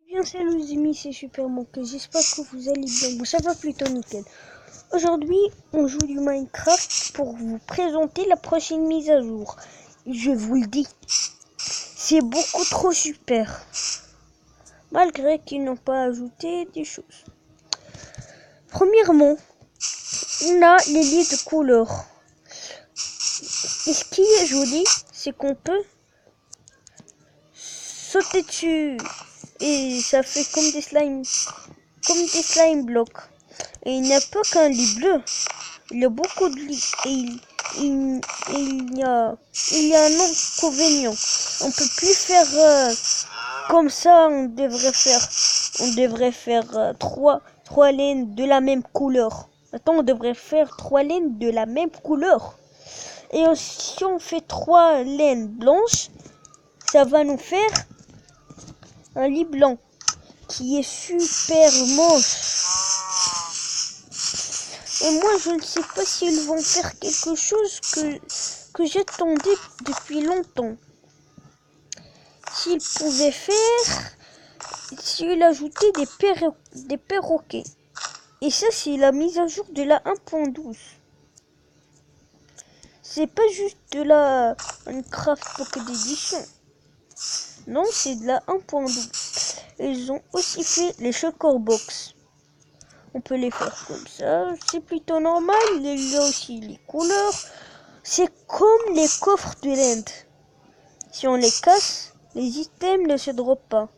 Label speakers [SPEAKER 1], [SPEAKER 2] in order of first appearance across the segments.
[SPEAKER 1] Bien salut les amis, c'est Super Monk, j'espère que vous allez bien, ça va plutôt nickel. Aujourd'hui, on joue du Minecraft pour vous présenter la prochaine mise à jour. Je vous le dis, c'est beaucoup trop super, malgré qu'ils n'ont pas ajouté des choses. Premièrement, on a les lits de couleurs. Et ce qui est joli, c'est qu'on peut sauter dessus et ça fait comme des slime blocs. Et il n'y a pas qu'un lit bleu, il y a beaucoup de lits et il y a un inconvénient. On peut plus faire comme ça. On devrait faire trois laines de la même couleur. Attends, on devrait faire 3 laines de la même couleur. Et si on fait 3 laines blanches, ça va nous faire un lit blanc qui est super moche. Et moi, je ne sais pas s'ils vont faire quelque chose que j'attendais depuis longtemps. S'ils pouvaient faire, s'ils ajoutaient des perroquets. Et ça, c'est la mise à jour de la 1.12. C'est pas juste de la Minecraft Pocket Edition. Non, c'est de la 1.12. Ils ont aussi fait les Shulker Box. On peut les faire comme ça, c'est plutôt normal. Il y a aussi les couleurs. C'est comme les coffres de l'End. Si on les casse, les items ne se droppent pas.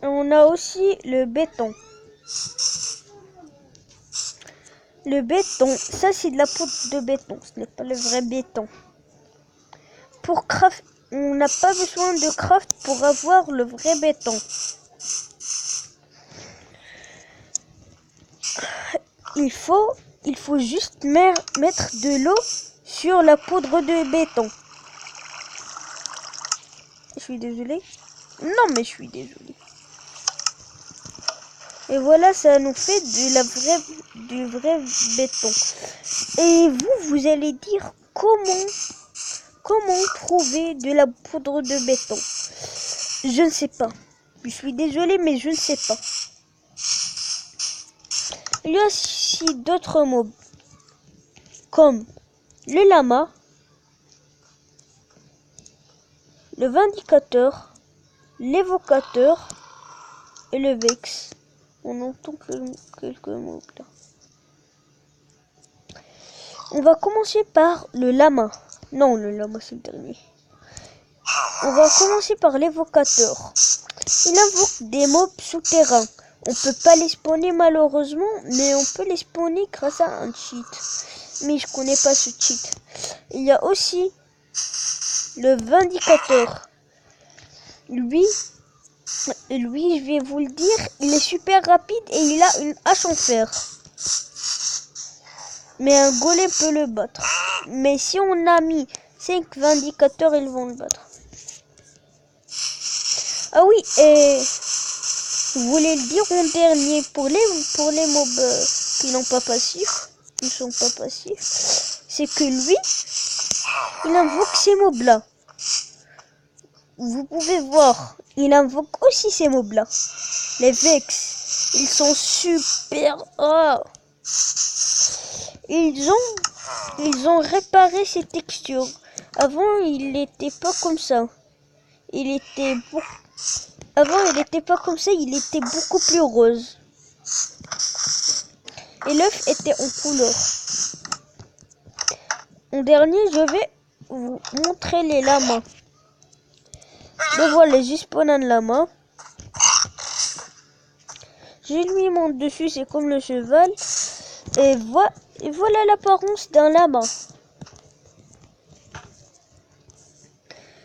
[SPEAKER 1] On a aussi le béton. Le béton, ça c'est de la poudre de béton, ce n'est pas le vrai béton. Pour craft, on n'a pas besoin de craft pour avoir le vrai béton. Il faut juste mettre de l'eau sur la poudre de béton. Je suis désolé. Non, mais je suis désolé. Et voilà, ça nous fait du vrai béton. Et vous allez dire comment trouver de la poudre de béton. Je ne sais pas. Je suis désolé, mais je ne sais pas. Il y a aussi d'autres mobs, comme le lama, le vindicateur, l'évocateur et le vex. On entend quelques mots là. On va commencer par le lama. Non, le lama c'est le dernier. On va commencer par l'évocateur. Il invoque des mobs souterrains. On peut pas les spawner malheureusement, mais on peut les spawner grâce à un cheat. Mais je connais pas ce cheat. Il y a aussi le vindicateur. Lui, je vais vous le dire, il est super rapide et il a une hache en fer. Mais un golem peut le battre. Mais si on a mis 5 vindicateurs, ils vont le battre. Ah oui, et je voulais le dire en dernier pour les mobs qui n'ont pas passif, qui sont pas passifs, c'est que lui, il invoque ces mobs là. Vous pouvez voir, il invoque aussi ces mobs là. Les Vex, ils sont super rares. Ils ont réparé ces textures. Avant, il n'était pas comme ça. Avant, il n'était pas comme ça, il était beaucoup plus rose. Et l'œuf était en couleur. En dernier, je vais vous montrer les lamas. Le voilà, j'ai spawn un lama. Je lui monte dessus, c'est comme le cheval. Et voilà l'apparence d'un lama.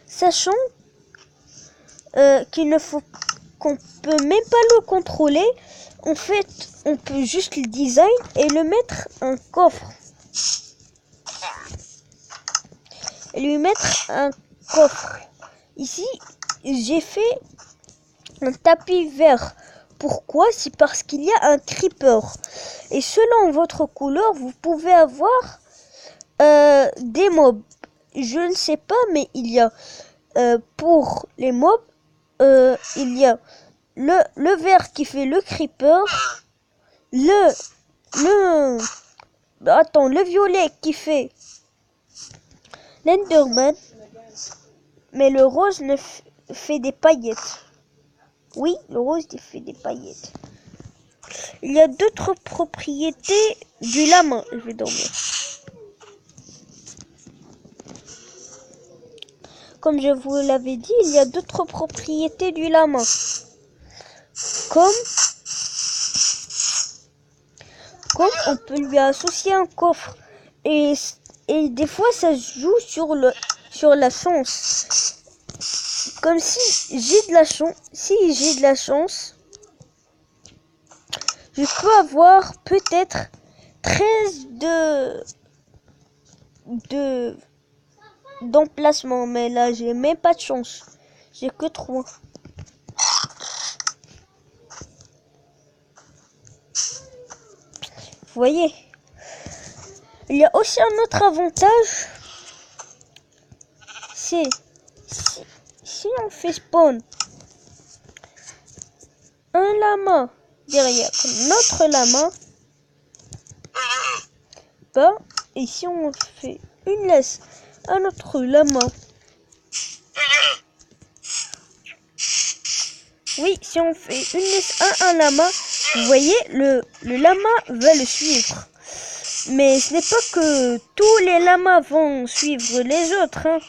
[SPEAKER 1] Sachant qu'on peut même pas le contrôler. En fait, on peut juste le design et le mettre un coffre. Et lui mettre un coffre. Ici, j'ai fait un tapis vert. Pourquoi? C'est parce qu'il y a un creeper. Et selon votre couleur, vous pouvez avoir des mobs. Je ne sais pas, mais il y a pour les mobs, il y a le vert qui fait le creeper, le violet qui fait l'enderman, mais le rose ne fait des paillettes. Oui, le rose fait des paillettes. Il y a d'autres propriétés du lama. Je vais dormir. Comme je vous l'avais dit, il y a d'autres propriétés du lama. Comme on peut lui associer un coffre. Et des fois, ça se joue sur la chance. Comme si j'ai de la chance, je peux avoir peut-être 13 d'emplacements, mais là j'ai même pas de chance. J'ai que 3. Vous voyez, il y a aussi un autre avantage, c'est si on fait spawn un lama derrière notre lama, et si on fait une laisse à notre lama, oui, si on fait une laisse à un lama, vous voyez, le lama va le suivre. Mais ce n'est pas que tous les lamas vont suivre les autres, hein.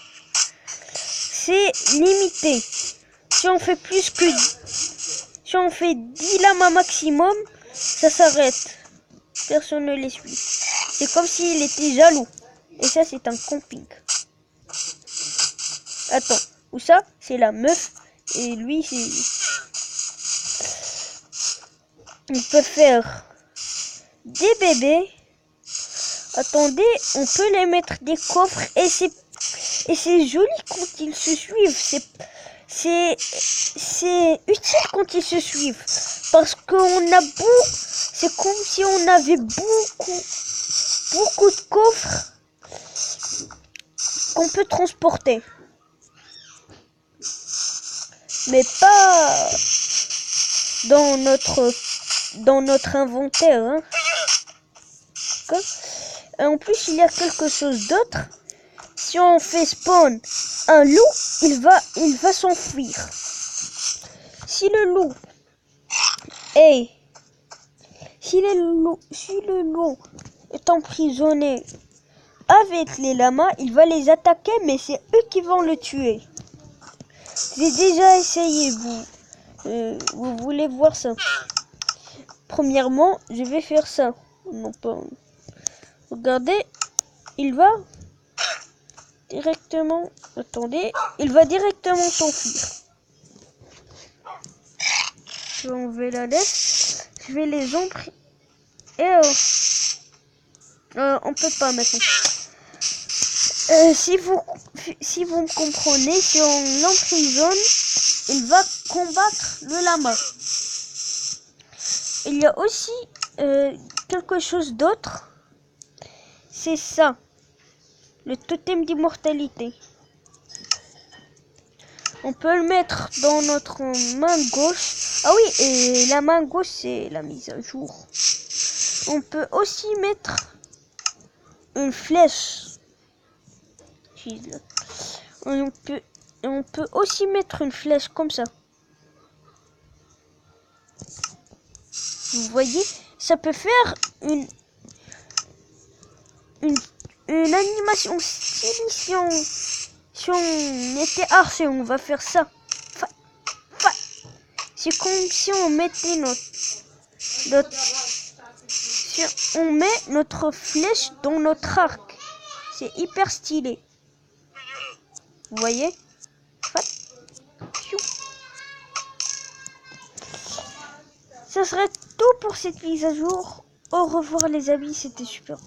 [SPEAKER 1] C'est limité. Si on fait 10 lamas maximum, ça s'arrête. Personne ne les suit. C'est comme s'il était jaloux. Et ça, c'est un camping. Attends, où ça? C'est la meuf. Et lui, c'est... Il peut faire des bébés. Attendez, on peut les mettre des coffres. Et c'est joli quand ils se suivent. C'est utile quand ils se suivent. Parce qu'on a c'est comme si on avait beaucoup de coffres qu'on peut transporter. Mais pas dans notre inventaire, hein. Et en plus, il y a quelque chose d'autre. Si on fait spawn un loup, il va s'enfuir. Si le loup est emprisonné avec les lamas, il va les attaquer, mais c'est eux qui vont le tuer. J'ai déjà essayé, vous voulez voir ça? Premièrement, je vais faire ça. Non pas. Regardez, il va directement. Attendez, il va directement s'enfuir. Je vais enlever la laisse. Je vais les empriser. Et on peut pas maintenant. Si vous me comprenez, si on l'emprisonne, il va combattre le lama. Il y a aussi quelque chose d'autre. C'est ça. Le totem d'immortalité. On peut le mettre dans notre main gauche. Ah oui, et la main gauche, c'est la mise à jour. On peut aussi mettre une flèche. On peut aussi mettre une flèche comme ça. Vous voyez, ça peut faire une animation stylée. Si on était archer, on va faire ça. C'est comme si on mettait si on met notre flèche dans notre arc. C'est hyper stylé. Vous voyez? Ça serait tout pour cette mise à jour. Au revoir les amis, c'était super.